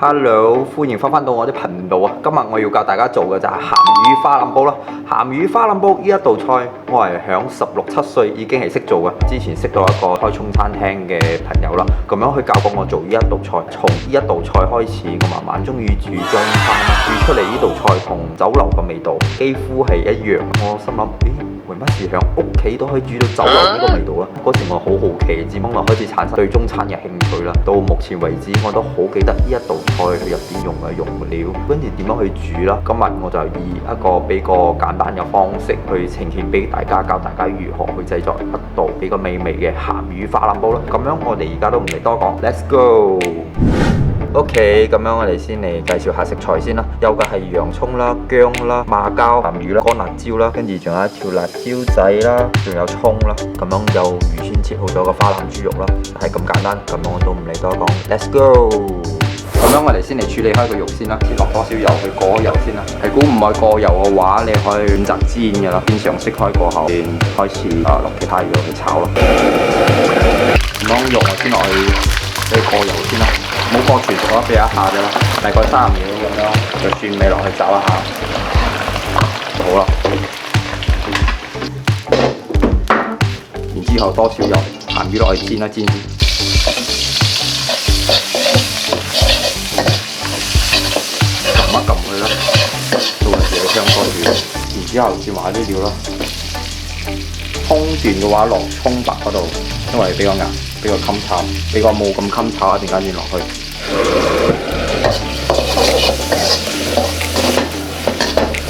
Hello， 歡迎翻到我啲頻道啊！今日我要教大家做嘅就係鹹魚花腩煲啦。鹹魚花腩煲呢一道菜，我係響16、17歲已經係識做嘅。之前識到一個開中餐廳嘅朋友啦，咁樣佢教過我做呢一道菜。從呢一道菜開始，我慢慢中意煮中餐啦，煮出嚟呢道菜同酒樓嘅味道幾乎係一樣。我心諗，為乜事響屋企都可以煮到酒樓呢個味道啦？嗰時我好好奇，自懵就開始產生對中餐嘅興趣啦。到目前為止，我都好記得呢一道菜佢入邊用嘅用料，跟住點樣去煮啦。今日我就以一個比較簡單嘅方式去呈現俾大家，教大家如何去製作一道比較美味嘅鹹魚花腩煲啦。咁樣我哋而家都唔嚟多講 ，Let's go！OK， 咁樣我哋先嚟介紹下食材先啦。有嘅係洋葱啦、薑啦、馬膠、鹹魚啦、乾辣椒啦，跟住仲有一條辣椒仔啦，仲有葱啦。咁樣有預先切好咗嘅花腩豬肉啦，係咁簡單。咁樣我都唔嚟多講 ，Let's go！ 咁樣我哋先嚟處理開個肉先啦，先落多少油去過油先啦。係估唔愛過油嘅話，你可以選擇煎嘅啦。煎常識開過後，先開始落其他嘢去炒咯。咁樣肉我先落去俾過油先啦。唔好過全熟啦，俾一下啫啦，大概3秒咁樣，就蒜味落去炒一下就好啦。然之後多少油，鹹魚落去煎一煎，撳一撳佢啦，到時去香多啲。然之後轉埋啲料啦，葱段嘅話落葱白嗰度，因為比較硬，比較襟炒，比較冇咁襟炒，一陣間轉落去。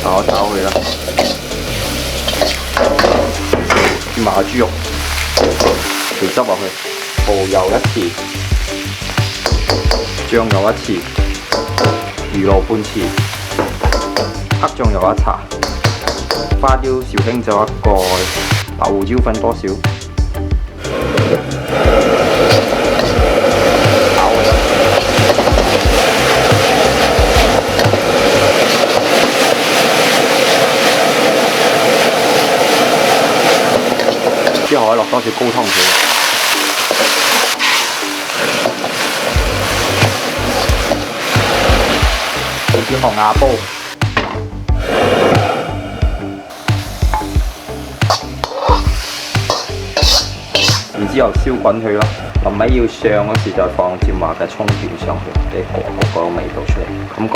炒佢啦，轉埋個豬肉，調汁落去，蠔油1匙，醬油1匙，魚露半匙，黑醬油1茶，花雕紹興酒1個，白胡椒粉多少？之後可以落多少高湯水，少少紅芽煲，然之後燒滾佢啦。臨尾要上嗰時就放椒麻嘅葱段上去，俾個味道出嚟。咁乾。